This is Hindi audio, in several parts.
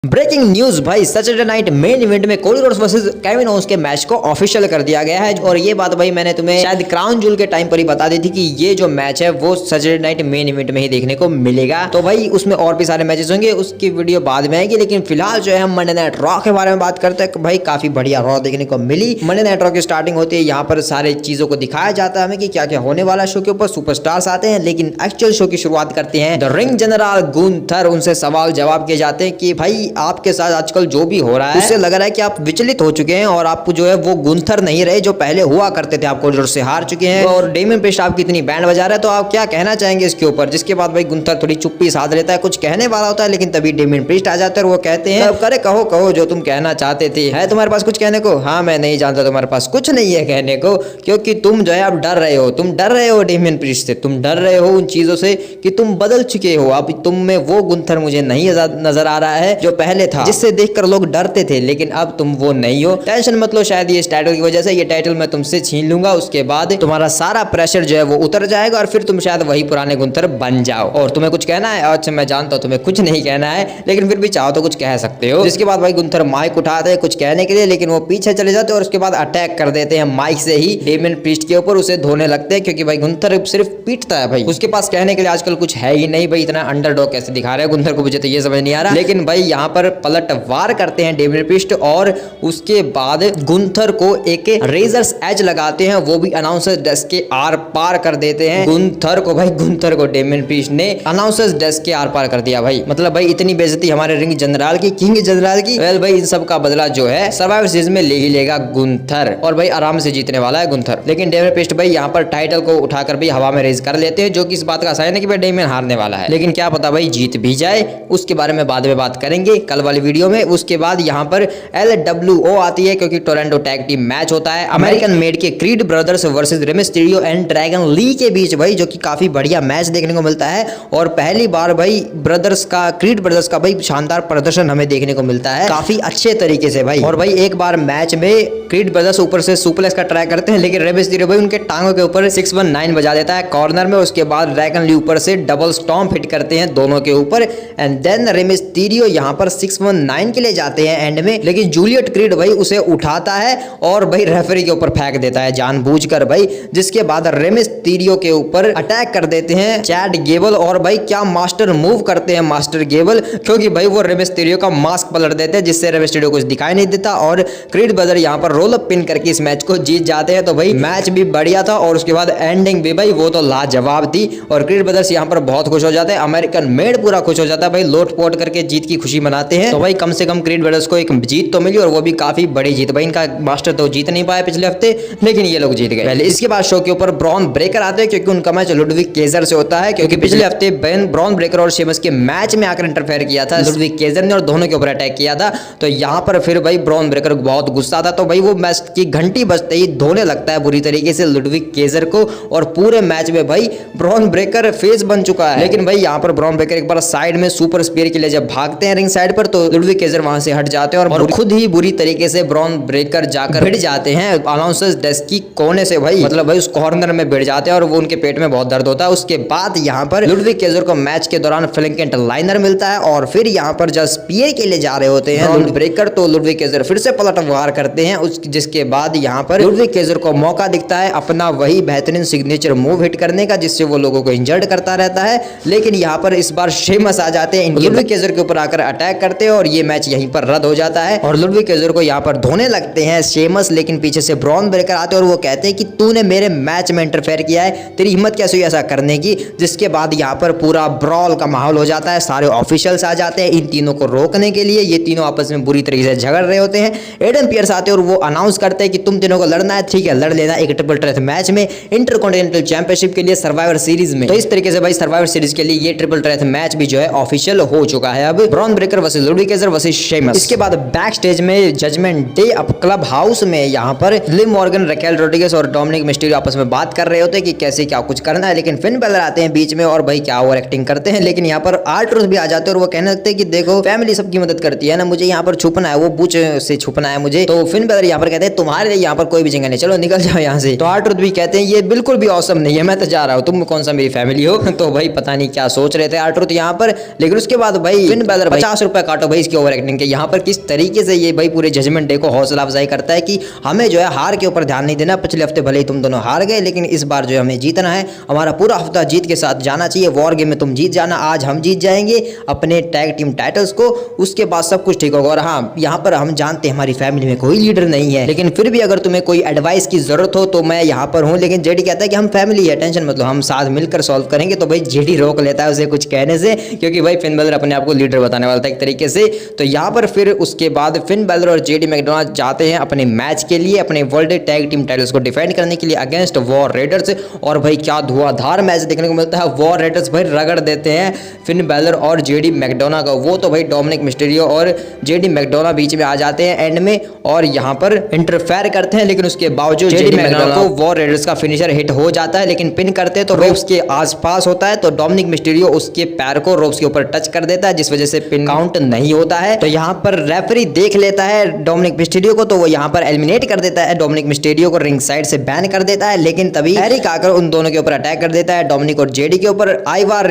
ब्रेकिंग न्यूज भाई, सैटरडे नाइट मेन इवेंट में Cody Rhodes versus Kevin Owens के मैच को ऑफिशियल कर दिया गया है। और ये बात भाई मैंने तुम्हें शायद क्राउन जूल के टाइम पर ही बता दी थी कि ये जो मैच है वो सैटरडे नाइट मेन इवेंट में ही देखने को मिलेगा। तो भाई उसमें और भी सारे मैचेस होंगे, उसकी वीडियो बाद में आएगी। लेकिन फिलहाल जो है हम मंडे नाइट रॉ के बारे में बात करते हैं। भाई काफी बढ़िया रॉ देखने को मिली। मंडे नाइट रॉ की स्टार्टिंग होती है, यहाँ पर सारे चीजों को दिखाया जाता है हमें कि क्या क्या होने वाला शो के ऊपर। सुपरस्टार्स आते हैं, लेकिन एक्चुअल शो की शुरुआत करते हैं द रिंग जनरल गुंथर। उनसे सवाल जवाब किए जाते हैं कि भाई आपके साथ आजकल जो भी हो रहा है उससे लग रहा है कि आप विचलित हो चुके हैं और आप जो है वो गुंथर नहीं रहे जो पहले हुआ करते थे। आपको जोर से हार चुके हैं और डेमियन प्रीस्ट आपकी इतनी बैंड बजा रहा है, तो आप क्या कहना चाहेंगे इसके ऊपर। जिसके बाद भाई गुंथर थोड़ी चुप्पी साध लेता है, कुछ कहने वाला होता है, लेकिन तभी डेमियन प्रीस्ट आ जाते हैं और वो कहते हैं करे कहो कहो जो तुम कहना चाहते थे। है तुम्हारे पास कुछ कहने को? हाँ मैं नहीं जानता, तुम्हारे पास कुछ नहीं है कहने को, क्योंकि तुम जो है आप डर रहे हो। तुम डर रहे हो डेमियन प्रीस्ट से, तुम डर रहे हो उन चीजों से कि तुम बदल चुके हो। अब तुम में वो गुंथर मुझे नहीं नजर आ रहा है जो पहले था, जिससे देखकर लोग डरते थे, लेकिन अब तुम वो नहीं हो। टेंशन मत लो, शायद ये इस टाइटल की वजह से, ये टाइटल मैं तुमसे छीन लूंगा, उसके बाद तुम्हारा सारा प्रेशर जो है वो उतर जाएगा और फिर तुम शायद वही पुराने गुंथर बन जाओ। और तुम्हें कुछ कहना है? अच्छा मैं जानता हूँ तुम्हें कुछ नहीं कहना है, लेकिन फिर भी चाहो तो कुछ कह सकते हो। जिसके बाद भाई गुंथर माइक उठाते हैं कुछ कहने के लिए, लेकिन वो पीछे चले जाते हैं और उसके बाद अटैक कर देते हैं माइक से ही डेमियन प्रीस्ट के ऊपर, उसे धोने लगते हैं। क्योंकि भाई गुंथर सिर्फ पीटता है भाई, उसके पास कहने के लिए आजकल कुछ है ही नहीं। भाई इतना अंडरडॉग कैसे दिखा रहे हैं गुंथर को, मुझे तो ये समझ नहीं आ रहा। लेकिन भाई यहाँ पर पलटवार करते हैं डेमियन प्रीस्ट और उसके बाद गुंथर को एक रेजर्स एज लगाते हैं, वो भी अनाउंसर्स डेस्क के आर पार कर देते हैं गुंथर को। भाई गुंथर को डेमियन प्रीस्ट ने अनाउंसर्स डेस्क के आर पार कर दिया। भाई मतलब भाई इतनी बेइज्जती हमारे रिंग जनरल की, किंग जनरल की। वेल भाई इन सब का बदला जो है सर्वाइवर सीरीज में ले ही लेगा गुंथर, और भाई आराम से जीतने वाला है गुंथर। लेकिन डेमियन प्रीस्ट भाई यहाँ पर टाइटल को उठाकर भी हवा में रेज कर लेते हैं, जो कि इस बात का साइन है कि भाई डेमियन हारने वाला है। लेकिन क्या पता भाई जीत भी जाए, उसके बारे में बाद में बात करेंगे कल वाली वीडियो में। उसके बाद यहाँ पर LWO आती है, क्योंकि टोरंटो टैग टीम मैच होता है अमेरिकन मेड के Creed brothers versus Rey Mysterio and Dragon Lee के बीच भाई, जो कि काफी बढ़िया मैच देखने को मिलता है। और पहली बार भाई क्रीड ब्रदर्स का भाई शानदार प्रदर्शन हमें देखने को मिलता है काफी अच्छे तरीके से भाई। और भाई एक बार मैच में क्रीड ब्रदर्स ऊपर से सुपरप्लेक्स का ट्राई करते हैं, लेकिन रे मिस्टीरियो भाई उनके टांगों के ऊपर 619 बजा देता है कॉर्नर में। उसके बाद ड्रैगन ली ऊपर से डबल स्टॉम्प हिट करते हैं दोनों के ऊपर, एंड देन रे मिस्टीरियो यहाँ पर 619 के लिए जाते हैं एंड में, लेकिन जूलियट क्रीड भाई उसे उठाता है और भाई रेफरी के ऊपर फेंक देता है जानबूझकर भाई। जिसके बाद रे मिस्टीरियो के ऊपर अटैक कर देते हैं चैड गेबल, और भाई क्या मास्टर मूव करते हैं मास्टर गेबल, क्योंकि भाई वो रे मिस्टीरियो का मास्क पलट देते हैं, जिससे रे मिस्टीरियो कुछ दिखाई नहीं देता और क्रीड ब्रदर यहाँ पर रोल अप पिन करके इस मैच को जीत जाते हैं। तो भाई मैच भी बढ़िया था और उसके बाद एंडिंग भी भाई वो तो लाजवाब थी, और क्रीड ब्रदर्स यहाँ पर बहुत खुश हो जाते हैं। अमेरिकन मेड पूरा खुश हो जाता है भाई, लोट पोट करके जीत की खुशी मनाते हैं। तो भाई कम से कम क्रीड ब्रदर्स को एक जीत तो मिली, और वो भी काफी बड़ी जीत। भाई इनका मास्टर तो जीत नहीं पाया पिछले हफ्ते, लेकिन ये लोग जीत गए पहले। इसके बाद शो के ऊपर ब्रॉन ब्रेकर आते हैं, क्योंकि उनका मैच लुडविग केजर से होता है, क्योंकि पिछले हफ्ते ब्रॉन ब्रेकर और शेमस के मैच में आकर इंटरफेयर किया था लुडविग केजर ने और दोनों के ऊपर अटैक किया था। तो यहाँ पर फिर भाई ब्रॉन ब्रेकर को बहुत गुस्सा था, तो भाई वो मैच की घंटी बजते ही धोने लगता है बुरी तरीके से लुडविग केजर को, और पूरे मैच में भाई ब्रॉन ब्रेकर फेस बन चुका है। लेकिन भाई यहाँ पर ब्रॉन ब्रेकर एक बार साइड में सुपर स्पीयर के लिए जब भागते हैं रिंग साइड पर, तो लुडविग केजर वहां से हट जाते हैं और खुद ही बुरी तरीके से ब्रॉन ब्रेकर जाकर भिड़ जाते हैं अनाउंसर्स डेस्क की कोने से भाई, मतलब भाई उस कॉर्नर में भिड़ जाते हैं और वो उनके पेट में बहुत दर्द होता है। उसके बाद यहाँ पर लुडविग केजर को मैच के दौरान फ्लैंकेंट लाइनर मिलता है, और फिर यहाँ पर जब स्पीयर के लिए जा रहे होते हैं ब्रॉन ब्रेकर, तो लुडविग केजर फिर से पलटवार करते हैं जिसके बाद यहाँ पर लुडविग केजर को मौका दिखता है अपना वही बेहतरीन सिग्नेचर मूव हिट करने का, जिससे वो लोगों को इंजर्ड करता रहता है। लेकिन यहाँ पर इस बार शेमस आ जाते हैं लुडविग केजर के ऊपर आकर अटैक करते हैं, और ये मैच यहीं पर रद्द हो जाता है और लुडविग केजर को यहाँ पर धोने लगते हैं शेमस। लेकिन पीछे से ब्रॉन ब्रेकर आते हैं और वो कहते हैं कि तूने मेरे मैच में इंटरफेयर किया है, तेरी हिम्मत कैसे हुई ऐसा करने की। जिसके बाद यहाँ पर पूरा ब्रॉल का माहौल हो जाता है, सारे ऑफिशियल्स आ जाते हैं इन तीनों को रोकने के लिए। ये तीनों आपस में बुरी तरीके से झगड़ रहे होते हैं। एडम पियर्स आते हैं और वो अनाउंस करते हैं कि तुम तीनों को लड़ना है, ठीक है लड़ लेना एक ट्रिपल थ्रेट मैच में इंटरकॉन्टिनेंटल चैंपियनशिप के लिए सर्वाइवर सीरीज में। तो इस तरीके से भाई सर्वाइवर सीरीज के लिए ये ट्रिपल थ्रेट मैच भी जो है ऑफिशियल हो चुका है। अब bronze Breakker versus Ludwig Kjær versus Sheamus. इसके बाद बैक स्टेज में जजमेंट डे अब क्लब हाउस में यहाँ पर लिव मॉर्गन, रकेल रोड्रिगेज और डोमिनिक मिस्टीरियो आपस में बात कर रहे होते हैं कि कैसे क्या कुछ करना है। लेकिन फिन बेलर आते हैं बीच में और भाई क्या ओवर एक्टिंग करते हैं। लेकिन यहाँ पर आर्ट्रूथ भी आ जाते हैं और वो कहने लगते हैं कि देखो फैमिली सबकी मदद करती है ना, मुझे यहाँ पर छुपना है, वो बुच से छुपना है मुझे। तो फिन बेलर यहाँ पर कहते हैं तुम्हारे लिए यहाँ पर कोई भी जगह नहीं, चलो निकल जाओ यहाँ से। तो आर्ट्रूथ भी कहते हैं ये बिल्कुल भी औसम नहीं है, मैं तो जा रहा हूँ, तुम कौन सा मेरी फैमिली हो। तो भाई पता नहीं क्या सोच रहे थे आर्ट्रूथ यहाँ पर। लेकिन उसके बाद भाई फिन बेलर ₹50 रुपए काटो भाई इसकी ओवर एक्टिंग के। यहाँ पर किस तरीके से ये भाई पूरे जजमेंट डे को हौसला अफजाई करता है कि हमें जो है हार के ऊपर ध्यान नहीं देना। पिछले हफ्ते भले ही तुम दोनों हार गए, लेकिन इस बार जो है हमें जीतना है, हमारा पूरा हफ्ता जीत के साथ जाना चाहिए। वॉर गेम में तुम जीत जाना, आज हम जीत जाएंगे अपने टैग टीम टाइटल्स को, उसके बाद सब कुछ ठीक होगा। और हाँ, यहाँ पर हम जानते हैं हमारी फैमिली में कोई लीडर नहीं है, लेकिन फिर भी अगर तुम्हें कोई एडवाइस की जरूरत हो तो मैं यहाँ पर हूँ। लेकिन जेडी कहता है कि हम फैमिली है, टेंशन मत लो, हम साथ मिलकर सॉल्व करेंगे। तो भाई जेडी रोक लेता है उसे कुछ कहने से, क्योंकि भाई फिन बैलर अपने आप को लीडर बताने वाला था एक तरीके से। तो यहाँ पर फिर उसके बाद फिन बैलर और जेडी मैकडोनाल्ड जाते हैं अपने मैच के लिए, अपने वर्ल्ड टैग टीम टाइटल्स को डिफेंड करने के लिए अगेंस्ट वॉर रेडर्स। और भाई क्या धुआंधार मैच देखने को मिलता है। वॉर रेडर्स भाई रगड़ देते हैं फिन बैलर और जेडी मैकडोना का। वो तो भाई डोमिनिक मिस्टीरियो और जेडी मैकडोना बीच में आ जाते हैं एंड में और यहाँ पर इंटरफेयर करते हैं, लेकिन उसके बावजूद जेडी मैकडोना को वॉर रेडर्स का फिनिशर हिट हो जाता है। लेकिन पिन करते तो रोप्स के आसपास होता है, तो डोमिनिक मिस्टीरियो उसके पैर को रोप्स के ऊपर टच कर देता है, जिस वजह से पिन काउंट नहीं होता है। तो यहाँ पर रेफरी देख लेता है डोमिनिक मिस्टीरियो को, तो वो यहाँ पर एलिमिनेट कर देता है डोमिनिक मिस्टीरियो को, रिंग साइड से बैन कर देता है। लेकिन तभी एरिक आकर उन दोनों के ऊपर अटैक कर देता है, डोमिनिक और जेडी के ऊपर। आइवार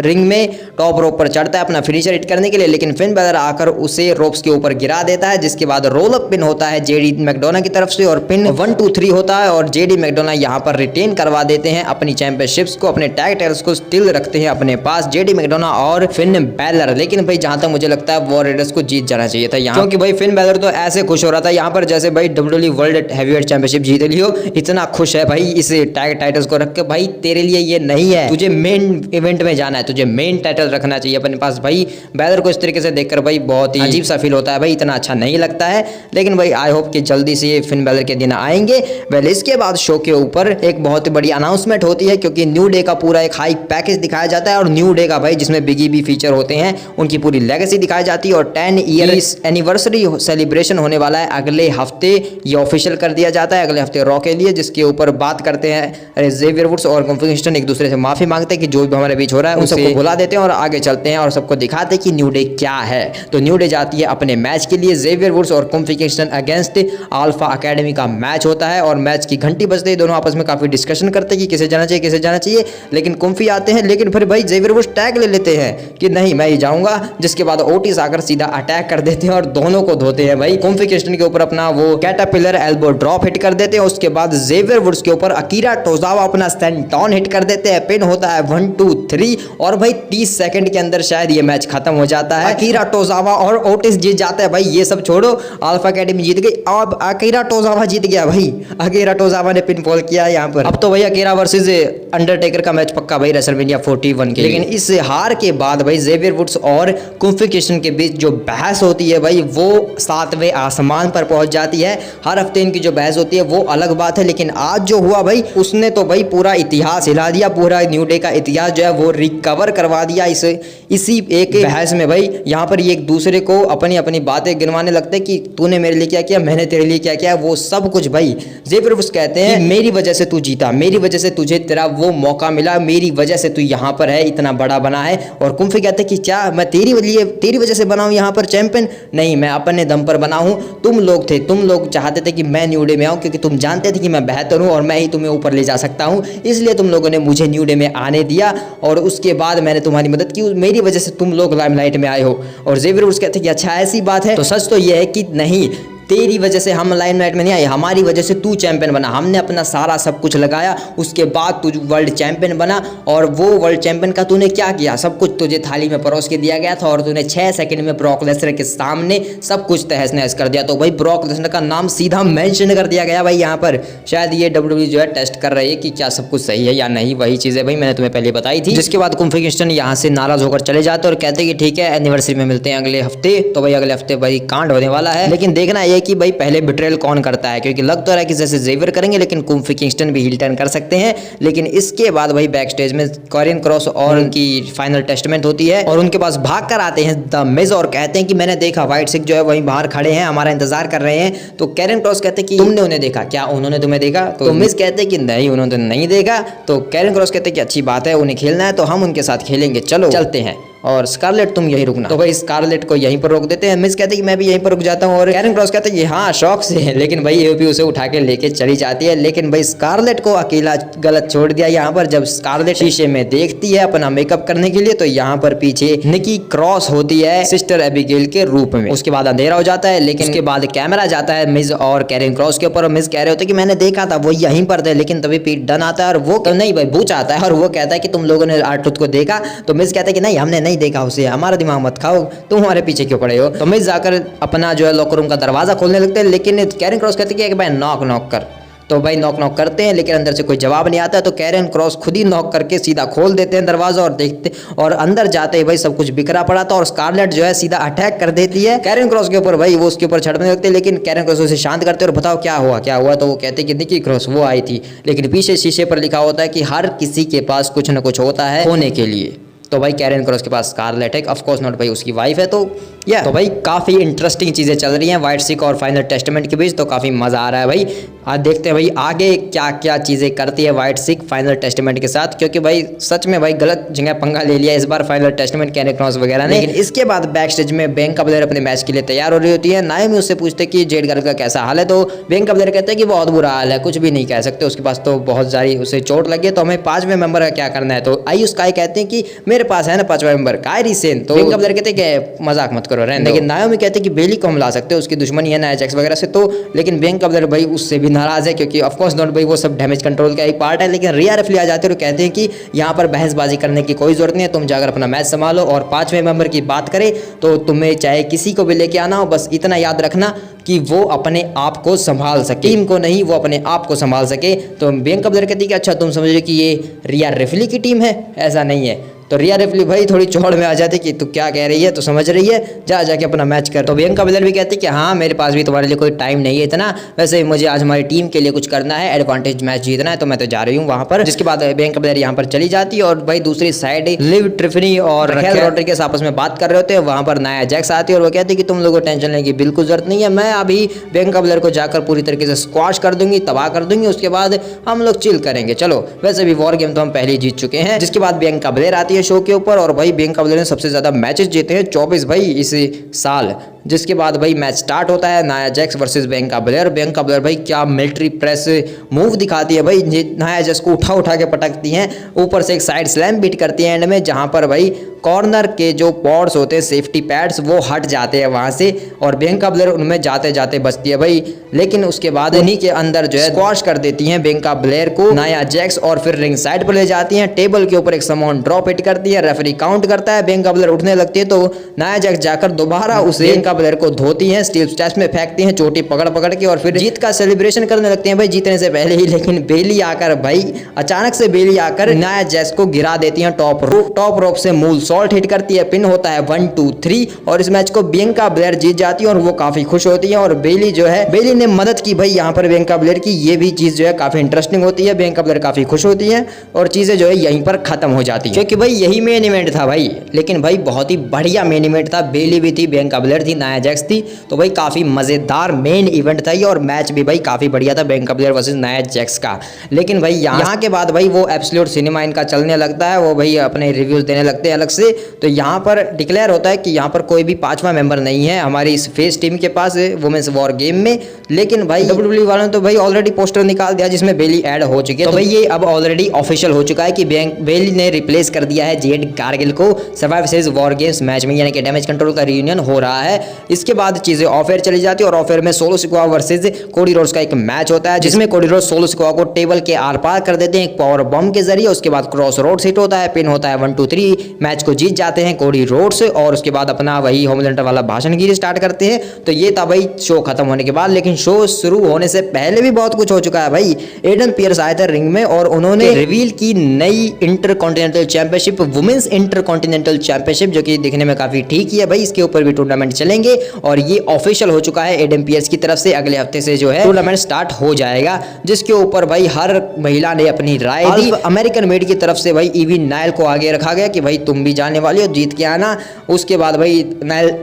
रिंग में टॉप रोप पर चढ़ता है अपना फिनिशर हिट करने के लिए, लेकिन फिन बैलर आकर उसे रोप्स के ऊपर गिरा देता है, जिसके बाद रोल अप पिन होता है जेडी मैकडोना की तरफ से और पिन 1 2 3 होता है। और जेडी मैकडोना यहाँ पर रिटेन करवा देते हैं अपनी चैंपियनशिप्स को, अपने टैग टाइटल्स को स्टिल रखते हैं अपने पास जेडी मैकडोना और फिन बैलर। लेकिन भाई जहां तक मुझे लगता है वॉर रेडर्स को जीत जाना चाहिए था यहाँ, क्योंकि भाई फिन बैलर तो ऐसे खुश हो रहा था यहाँ पर जैसे भाई डब्ल्यूडब्ल्यूई वर्ल्ड हैवीवेट चैंपियनशिप जीत ली हो। इतना खुश है भाई इस टैग टाइटल्स को रख के। भाई तेरे लिए ये नहीं है, तुझे मेन इवेंट में जाना है, तुझे मेन टाइटल रखना चाहिए अपने पास। भाई बैलर को इस तरीके से देखकर भाई बहुत ही अजीब सा फील होता है भाई, इतना अच्छा नहीं लगता है। लेकिन भाई आई होप कि जल्दी से फिन बैलर के दिन आएंगे। वेल इसके बाद शो के ऊपर एक बहुत ही बड़ी अनाउंसमेंट होती है, क्योंकि न्यू डे का पूरा एक हाई पैकेज दिखाया जाता है। और न्यू डे का भाई जिसमें बिगी बी फीचर होते हैं, उनकी पूरी लेगेसी दिखाई जाती है। और 10 ईयर एनिवर्सरी सेलिब्रेशन होने वाला है अगले हफ्ते, ये ऑफिशियल कर दिया जाता है अगले हफ्ते रॉ के लिए, जिसके ऊपर बात करते हैं जेवियर वुड्स और कोफी किंगस्टन एक दूसरे से माफी मांगते हैं कि जो भी हमारे बीच हो रहा है उन सबको भुला देते हैं और आगे चलते हैं और सबको दिखाते हैं कि न्यू डे क्या है। तो न्यू डे जाती है अपने मैच के लिए, जेवियर वुड्स और coffee Kingston against alpha academy का मैच होता है। और मैच की घंटी बजते ही दोनों आपस में काफी डिस्कशन करते हैं कि किसे जाना चाहिए किसे जाना चाहिए। लेकिन कोफी आते हैं, लेकिन फिर भाई जेवियर वुड्स टैग ले लेते हैं कि नहीं मैं ही जाऊंगा, जिसके बाद ओटिस आकर सीधा अटैक कर देते हैं और दोनों को धोते हैं भाई। कोफी किंगस्टन के ऊपर अपना वो कैटापिलर एल्बो ड्रॉप हिट कर देते हैं, उसके बाद जेवियर वुड्स के ऊपर अकीरा टोजावा अपना स्टैंटॉन हिट कर देते हैं। पिन होता है 1 2 3 और भाई 30 सेकंड के अंदर शायद ये मैच खत्म हो जाता है। अकीरा टोजावा और ओटिस जीत जाते हैं भाई। ये सब छोड़ो, अल्फा अकेडमी जीत गई, अब अकीरा टोजावा जीत गया भाई। अकीरा टोजावा ने पिन फॉल किया यहाँ पर। अब तो भाई अकीरा वर्सेस अंडरटेकर का मैच पक्का भाई रेसलमेनिया 41 के। लेकिन इस हार के बाद भाई जेवियर वुड्स और कोफी किंगस्टन के बीच जो बहस होती है भाई वो 7वें आसमान पर पहुंच जाती है। हर हफ्ते इनकी जो बहस होती है वो अलग बात है, लेकिन आज जो हुआ भाई उसने तो भाई पूरा इतिहास हिला दिया। पूरा न्यू डे का इतिहास जो है वो रिकवर करवा दिया इसी एक बहस में भाई। यहाँ पर ये एक दूसरे को अपनी अपनी बातें गिनवाने लगते हैं कि तूने मेरे लिए क्या किया, मैंने तेरे लिए क्या किया, वो सब कुछ भाई। जेवियर वुड्स कहते हैं मेरी वजह से तू जीता, मेरी वजह से तुझे तेरा वो मौका मिला, मेरी वजह से तू यहाँ पर है, इतना बड़ा बना है। और कोफी कहते हैं कि क्या मैं तेरी वजह से बना हूँ यहाँ पर चैंपियन? नहीं, मैं अपने दम पर बना हूँ। तुम लोग चाहते थे कि मैं न्यू डे में आऊँ, क्योंकि तुम जानते थे कि मैं बेहतर हूँ और मैं ही तुम्हें ऊपर ले जा सकता हूँ, इसलिए तुम लोगों ने मुझे न्यू डे में आने दिया और उसके बाद मैंने तुम्हारी मदद की, मेरी वजह से तुम लोग लाइमलाइट में आए हो। और जेवियर वुड्स कहते हैं कि अच्छा ऐसी बात है? तो सच तो यह है कि नहीं, तेरी वजह से हम लाइमलाइट में नहीं आए, हमारी वजह से तू चैंपियन बना। हमने अपना सारा सब कुछ लगाया, उसके बाद तू वर्ल्ड चैंपियन बना। और वो वर्ल्ड चैंपियन का तूने क्या किया? सब कुछ तुझे थाली में परोस के दिया गया था और तूने 6 सेकंड में ब्रॉक लेसनर के सामने सब कुछ तहस नहस कर दिया। तो भाई ब्रॉक लेसनर का नाम सीधा मेंशन कर दिया गया भाई यहाँ पर। शायद ये डब्ल्यूडब्ल्यूई जो है टेस्ट कर रही है कि क्या सब कुछ सही है या नहीं। वही चीज़ है भाई मैंने तुम्हें पहले बताई थी। जिसके बाद कोफी किंगस्टन यहाँ से नाराज होकर चले जाते और कहते कि ठीक है एनिवर्सरी में मिलते हैं अगले हफ्ते। तो भाई अगले हफ्ते भाई कांड होने वाला है, लेकिन देखना यह कि भाई पहले बिट्रेल कौन करता है, क्योंकि लग तो रहा है कि जैसे जेवियर करेंगे, लेकिन कोफी किंगस्टन भी हील टर्न कर सकते हैं। लेकिन इसके बाद भाई बैक स्टेज में कॉरिन क्रॉस और उनकी फाइनल टेस्टमेंट होती है और उनके पास भाग कर आते हैं द मिज और कहते हैं कि मैंने देखा व्हाइट सिख जो है वहीं बाहर खड़े हैं, हमारा इंतजार कर रहे हैं। तो कैरन क्रॉस कहते हैं कि तुमने उन्हें देखा क्या? उन्होंने तुम्हें देखा? तो मिज कहते हैं कि नहीं, उन्होंने नहीं देखा। तो कैरन क्रॉस कहते हैं कि अच्छी बात है, उन्हें खेलना है तो हम उनके साथ खेलेंगे, चलो चलते हैं। और स्कारलेट तुम यहीं रुकना। तो भाई स्कारलेट को यहीं पर रोक देते हैं। मिस कहते हैं कि मैं भी यहीं पर रुक जाता हूँ और कैरन क्रॉस कहते हैं कि हाँ शौक से, लेकिन भाई एओपी उसे उठा के लेके चली जाती है। लेकिन भाई स्कारलेट को अकेला गलत छोड़ दिया यहाँ पर। जब स्कारलेट शीशे में देखती है अपना मेकअप करने के लिए तो यहाँ पर पीछे निकी क्रॉस होती है सिस्टर एबिगेल के रूप में। उसके बाद अंधेरा हो जाता है, लेकिन उसके बाद कैमरा जाता है मिस और कैरन क्रॉस के ऊपर और मिस कह रहे होते कि मैंने देखा था वो यहीं पर थे, लेकिन तभी पीट डन आता है और वो नहीं भाई बूच आता है और वो कहता है कि तुम लोगों ने आर्टरूथ को देखा। तो मिस कहता है कि नहीं हमने नहीं देखा उसे, हमारा दिमाग मत खाओ, तुम हमारे पीछे क्यों पड़े हो। तो मिस जाकर अपना जो है लॉकर रूम का दरवाजा खोलने लगते हैं, लेकिन कैरन क्रॉस कहते हैं कि भाई नॉक नॉक कर। तो भाई नॉक नॉक करते हैं लेकिन अंदर से कोई जवाब नहीं आता। तो कैरन क्रॉस खुद ही नॉक करके सीधा खोल देते हैं दरवाजा और देखते और अंदर जाते ही भाई सब कुछ बिखरा पड़ा था और स्कारलेट जो है सीधा अटैक कर देती है कैरन क्रॉस के ऊपर। भाई वो उसके ऊपर छड़ने लगते हैं, लेकिन कैरन क्रॉस उसे शांत करते हैं और बताओ क्या हुआ। तो वो कहते हैं कि निकी क्रॉस वो आई थी, लेकिन पीछे शीशे पर लिखा होता है कि हर किसी के पास कुछ न कुछ होता है होने के लिए। तो भाई कैरन क्रॉस के पास स्कारलेट है, ऑफ कोर्स नॉट भाई उसकी वाइफ है। तो भाई काफ़ी इंटरेस्टिंग चीज़ें चल रही हैं व्हाइट सिक और फाइनल टेस्टामेंट के बीच। तो काफ़ी मज़ा आ रहा है भाई। आज देखते हैं भाई आगे क्या क्या चीज़ें करती है व्हाइट सिक फाइनल टेस्टामेंट के साथ, क्योंकि भाई सच में भाई गलत जगह पंगा ले लिया इस बार फाइनल टेस्टामेंट कैरन क्रॉस वगैरह ने। लेकिन इसके बाद बैक स्टेज में बियांका ब्लेयर अपने मैच के लिए तैयार हो रही होती है। नाओमी उससे पूछते कि जेड गर्ल का कैसा हाल है। तो बियांका ब्लेयर कहते हैं कि बहुत बुरा हाल है, कुछ भी नहीं कह सकते, उसके पास तो बहुत सारी उसे चोट लगी है। तो हमें 5वें मेंबर का क्या करना है। तो आयुष स्काई कहते हैं कि मेरे पास है ना 5वां मेंबर कायरी सेन। तो बियांका ब्लेयर कहते हैं कि मजाक मत करो रहने। लेकिन नाओमी कहते हैं कि बेली को हम ला सकते हैं, उसकी दुश्मनी है ना एजेक्स वगैरह से। तो लेकिन बियांका ब्लेयर भाई उससे भी नाराज है, क्योंकि ऑफ कोर्स नॉट भाई वो सब डैमेज कंट्रोल का एक पार्ट है। लेकिन रिया रेफली आ जाते हैं और कहते हैं कि यहाँ पर बहसबाजी करने की कोई जरूरत नहीं है, तुम जाकर अपना मैच संभालो। और 5वें मेंबर की बात करें तो तुम्हें चाहे किसी को भी लेके आना हो, बस इतना याद रखना कि वो अपने आप को संभाल सके, टीम को नहीं, वो अपने आप को संभाल सके। तो बियांका ब्लेयर कहती है कि अच्छा तुम समझ रहे कि ये रिया रेफली की टीम है, ऐसा नहीं है। तो रिया रेफली भाई थोड़ी चौड़ में आ जाती कि तू क्या कह रही है, तो समझ रही है, जाके अपना मैच कर। तो बियांका ब्लेयर भी कहती कि हाँ मेरे पास भी तुम्हारे लिए कोई टाइम नहीं है इतना, वैसे मुझे आज हमारी टीम के लिए कुछ करना है, एडवांटेज मैच जीतना है, तो मैं तो जा रही हूँ वहाँ पर। जिसके बाद बियांका ब्लेयर यहाँ पर चली जाती है और भाई दूसरी साइड लिव ट्रिफनी और रखेल रॉड्रिगेज आपस में बात कर रहे होते हैं। वहाँ पर नाया जैक्स आती है और वो कहती है कि तुम लोगों को टेंशन लेने की बिल्कुल जरूरत नहीं है, मैं अभी बियांका ब्लेयर को जाकर पूरी तरीके से स्क्वाश कर दूंगी, तबाह कर दूंगी, उसके बाद हम लोग चिल करेंगे। चलो वैसे भी वॉर गेम तो हम पहले ही जीत चुके हैं। जिसके बाद बियांका ब्लेयर आती है शो के ऊपर और भाई बियांका ब्लेयर ने सबसे ज्यादा मैचेस जीते हैं 24 भाई इस साल। जिसके बाद भाई मैच स्टार्ट होता है Nia Jax versus Bianca Blair. Bianca Blair भाई क्या मिलिट्री प्रेस मूव दिखाती है भाई, नाया जैक्स को उठा के पटकती हैं, ऊपर से एक साइड स्लैम बीट करती है एंड में, जहां पर भाई कॉर्नर के जो पॉड्स होते हैं सेफ्टी पैड्स वो हट जाते हैं वहां से और बियांका ब्लेयर उनमें जाते जाते बचती है भाई। लेकिन उसके बाद उन्हीं के अंदर जो है स्क्वाश कर देती हैं बियांका ब्लेयर को नाया जैक्स और फिर रिंग साइड पर ले जाती हैं, टेबल के ऊपर एक समोन ड्रॉप हिट करती है, रेफरी काउंट करता है, बियांका ब्लेयर उठने लगती है तो नाया जैक्स जाकर दोबारा उस बियांका ब्लेयर को धोती हैं, स्टील स्टैच में फेंकती हैं चोटी पकड़ के और फिर जीत का सेलिब्रेशन करने लगते हैं भाई जीतने से पहले ही। लेकिन बेली आकर भाई अचानक से बेली आकर नाया जैक्स को गिरा देती हैं टॉप रोप से मूल सॉल्ट हिट करती है, पिन होता है 1 2 3 और इस मैच को बियांका ब्लेयर जीत जाती है और वो काफी खुश होती है। और बेली जो है बेली ने मदद की भाई यहाँ पर बियांका ब्लेयर की, ये भी चीज जो है काफी इंटरेस्टिंग होती है। बियांका ब्लेयर काफी खुश होती है और चीजें जो है यहीं पर खत्म हो जाती है, क्योंकि भाई यही मेन इवेंट था भाई। लेकिन भाई बहुत ही बढ़िया मेन इवेंट था, बेली भी थी, बियांका ब्लेयर थी, नाया जैक्स थी, तो भाई काफी मजेदार मेन इवेंट था ये और मैच भी भाई काफी बढ़िया था Bianca Blair versus Nia Jax का। लेकिन भाई यहाँ के बाद भाई वो एब्सोल्यूट सिनेमा इनका चलने लगता है, वो भाई अपने रिव्यूज देने लगते हैं अलग से। तो यहाँ पर डिक्लेयर होता है कि यहाँ पर कोई भी 5वां मेंबर नहीं है हमारी इस फेस टीम के पास वुमेन्स वॉर गेम में। लेकिन भाई डब्ल्यूडब्ल्यूई वालों ने तो भाई ऑलरेडी पोस्टर निकाल दिया जिसमें बेली ऐड हो चुकी है। तो भाई ये अब ऑलरेडी ऑफिशियल हो चुका है कि बेली ने रिप्लेस कर दिया है जेड कारगिल को survivor series war games match में, यानी कि डैमेज कंट्रोल का रियूनियन हो रहा है। इसके बाद चीजें ऑफ एयर चली जाती है और ऑफ एयर में solo Sikoa versus Cody Rhodes का एक मैच होता है जिसमें कोडी रोड्स सोलो सिकोआ को टेबल के आर पार कर देते हैं एक पावर बम के जरिए। उसके बाद क्रॉस रोड्स हिट होता है, पिन होता है 1 2 3, मैच को जीत जाते हैं कोडी रोड्स और उसके बाद अपना वही होमलैंडर वाला भाषणगिरी स्टार्ट करते हैं। तो ये था भाई शो खत्म होने के बाद। लेकिन शो शुरू होने से पहले भी बहुत कुछ हो चुका है भाई। एडन पियर्स आए थे रिंग में और उन्होंने रिवील की नई intercontinental championship, women's intercontinental championship, जो कि दिखने में काफी ठीक ही है भाई। इसके ऊपर भी टूर्नामेंट चलेंगे। मिलेंगे। और ये ऑफिशियल हो चुका है एडम पियर्स की तरफ से, अगले हफ्ते से जो है टूर्नामेंट स्टार्ट हो जाएगा, जिसके ऊपर भाई हर महिला ने अपनी राय दी। अमेरिकन मेड की तरफ से भाई ईवी नाइल को आगे रखा गया कि भाई तुम भी जाने वाली हो, जीत के आना। उसके बाद भाई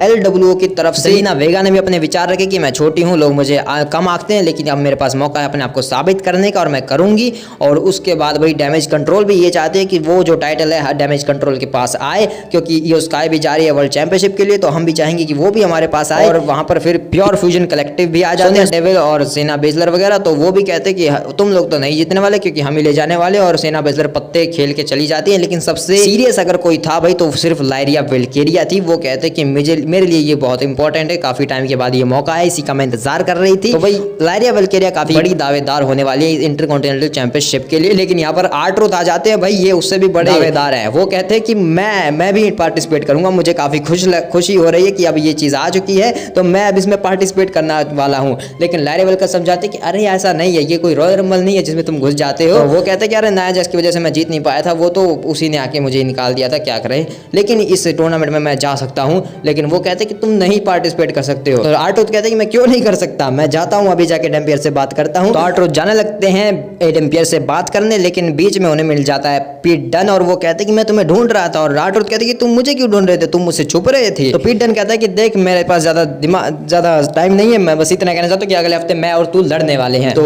LWO की तरफ से सेलिना वेगा ने भी अपने विचार रखे कि मैं छोटी हूँ, लोग मुझे कम आंकते हैं, लेकिन अब मेरे पास मौका है अपने आप को साबित करने का और मैं करूंगी। और उसके बाद भाई डैमेज कंट्रोल भी ये चाहते हैं कि वो जो टाइटल है डैमेज कंट्रोल के पास आए, क्योंकि ईओ स्काई भी जा रही है वर्ल्ड चैंपियनशिप के लिए, तो हम भी चाहेंगे कि वो भी हमारे पास आए। और वहां पर फिर प्योर फ्यूजन कलेक्टिव भी आ जाते हैं, डेविल और सेना बेजलर वगैरह, तो वो भी कहते हैं कि तुम लोग तो नहीं जीतने वाले क्योंकि हम ही ले जाने वाले। और सेना बेजलर पत्ते खेल के चली जाती है। लेकिन सबसे सीरियस अगर कोई था भाई तो सिर्फ लायरिया वेलकेरिया थी। वो कहते कि मेरे लिए ये बहुत इंपॉर्टेंट है, काफी टाइम के बाद ये मौका है, इसी का मैं इंतजार कर रही थी। तो भाई लायरिया वेलकेरिया काफी बड़ी दावेदार होने वाली है इंटरकॉन्टिनेंटल चैंपियनशिप के लिए। लेकिन यहाँ पर आर्ट्रुथ आ जाते हैं भाई, ये उससे भी बड़े दावेदार है। वो कहते हैं कि मैं भी पार्टिसिपेट करूंगा, मुझे काफी खुशी हो रही है कि अब ये चीज आ चुकी है, तो मैं अब इसमें पार्टिसिपेट करना वाला हूँ। लेकिन लायरिया वेलकर समझाते कि अरे ऐसा नहीं है, ये कोई रॉयल रंबल नहीं है जिसमें तुम घुस जाते हो। तो वो कहते कि अरे नाया जैस की वजह से मैं जीत नहीं पाया था, वो तो उसी ने आके मुझे निकाल दिया था, क्या करें, लेकिन इस टूर्नामेंट में मैं जा सकता हूँ। लेकिन वो कहते कि तुम नहीं पार्टिसिपेट कर सकते हो। तो आर्ट्रुथ कहते कि मैं क्यों नहीं कर सकता, मैं जाता हूँ, अभी जाके एडम पियर्स से बात करता हूँ। तो आर्ट्रुथ जाने लगते हैं एडम पियर्स से बात करने, लेकिन बीच में उन्हें मिल जाता है पीट डन और वो कहते कि मैं तुम्हें ढूंढ रहा था। और आर्ट्रुथ कहते कि तुम मुझे क्यों ढूंढ रहे थे, तुम मुझसे छुप रहे थे। तो पीट डन कहता है कि देख मेरे पास ज्यादा टाइम नहीं है, मैं बस इतना कहना चाहता हूँ कि अगले हफ्ते मैं और तू लड़ने वाले हैं। तो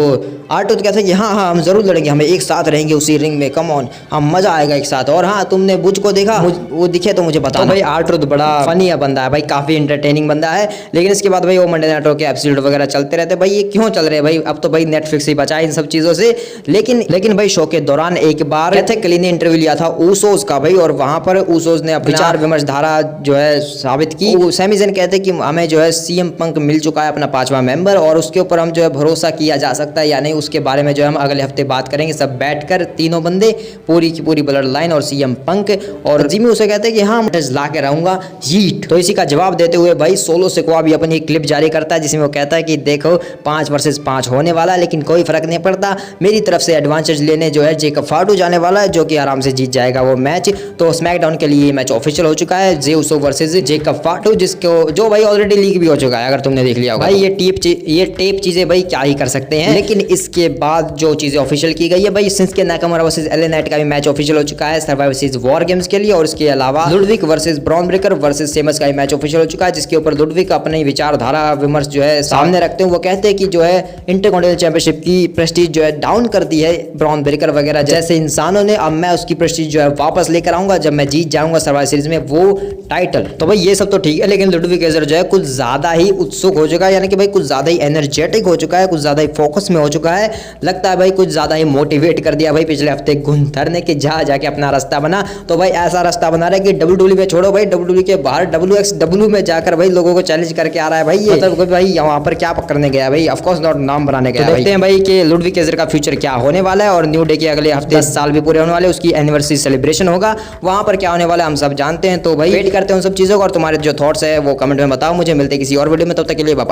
आर्ट्रुथ कहता है कि हाँ हम जरूर लड़ेंगे, हम एक साथ रहेंगे उसी रिंग में, कम ऑन, हम मजा आएगा एक साथ। और हाँ तुमने बुज को देखा, वो दिखे तो मुझे बताना। तो भाई आर्ट्रुथ बड़ा फनी बंदा है भाई, काफी इंटरटेनिंग बंदा है। लेकिन इसके बाद भाई वो मंडे नाइट रॉ के एपिसोड वगैरह चलते रहते हैं। भाई ये क्यों चल रहे हैं भाई, अब तो भाई नेटफ्लिक्स ही बचा है इन सब चीजों से। लेकिन भाई शो के दौरान एक बार एथिकली ने इंटरव्यू लिया था ऊसोस का भाई, और वहां पर ऊसोस ने अपना विचार विमर्श धारा जो है साबित की। सैमी ज़ैन कहते हैं कि हमें जो है सीएम पंक मिल चुका है अपना 5वां मेंबर, और उसके ऊपर हम जो है भरोसा किया जा सकता है या नहीं, उसके बारे में जो हम अगले हफ्ते बात करेंगे सब बैठकर, तीनों बंदे, पूरी की पूरी ब्लड लाइन और सीएम पंक। और जिमी उसे कहते हैं कि हाँ ला के रहूंगा हीट। तो इसी का जवाब देते हुए भाई सोलो सिकोआ भी अपनी एक क्लिप जारी करता है, जिसमें वो कहता है कि देखो 5 वर्सेस 5 होने वाला है, लेकिन कोई फर्क नहीं पड़ता, मेरी तरफ से एडवांटेज लेने जो है जेकब फाटू जाने वाला है, जो कि आराम से जीत जाएगा वो मैच। तो स्मैकडाउन के लिए मैच ऑफिशियल हो चुका है, जे उसो वर्सेस जेकब फाटू, जिसको जो भाई ऑलरेडी लीक भी हो चुका है, अगर तुमने देख लिया होगा। भाई ये टेप चीजें भाई क्या ही कर सकते हैं। लेकिन इसके बाद जो चीजें ऑफिशियल की गई है भाई, Shinsuke Nakamura versus LA night का भी मैच ऑफिशियल हो चुका है सर्वाइवर सीरीज वॉर गेम्स के लिए। और इसके अलावा Ludwig versus Bron Breakker versus Sheamus का भी मैच ऑफिशियल हो चुका है, जिसके ऊपर लुडविक अपनी विचारधारा विमर्श जो है सामने रखते हैं। वो कहते हैं कि जो है इंटरकॉन्टिनेंटल चैंपियनशिप की प्रेस्टीज जो है डाउन कर दी है ब्रॉन ब्रेकर वगैरह जैसे इंसानों ने, अब मैं उसकी प्रेस्टीज जो है वापस लेकर आऊंगा जब मैं जीत जाऊंगा सर्वाइवर सीरीज में वो टाइटल। तो भाई ये सब तो ठीक है, लेकिन लुडविक हेजर जो है कुछ ज्यादा ही उत्सुक हो चुका है, यानी कि भाई कुछ ज्यादा ही एनर्जेटिक हो चुका है, कुछ ज्यादा ही फोकस में हो चुका है। लगता है भाई कुछ ज्यादा ही मोटिवेट कर दिया भाई पिछले हफ्ते गुंथर ने कि जा जाके अपना रास्ता बना। तो भाई ऐसा रास्ता बना रहा है कि WWE में छोड़ो भाई, WWE के बाहर WXW में जाकर भाई लोगों को चैलेंज करके आ रहा है भाई। ये मतलब भाई वहां पर क्या करने गया भाई, ऑफ कोर्स नॉट नाम बनाने गया। तो देखते हैं भाई कि लुडविक हेजर का फ्यूचर क्या होने वाला है। और न्यू डे के अगले हफ्ते 10 साल भी पूरे होने वाले, उसकी एनिवर्सरी सेलिब्रेशन होगा, वहां पर क्या होने वाला है हम सब जानते हैं। तो भाई वेट करते हैं उन सब चीजों का, और तुम्हारे जो थॉट्स है वो कमेंट में बताओ। मुझे मिलते किसी और वीडियो में, तब तक के लिए बाय।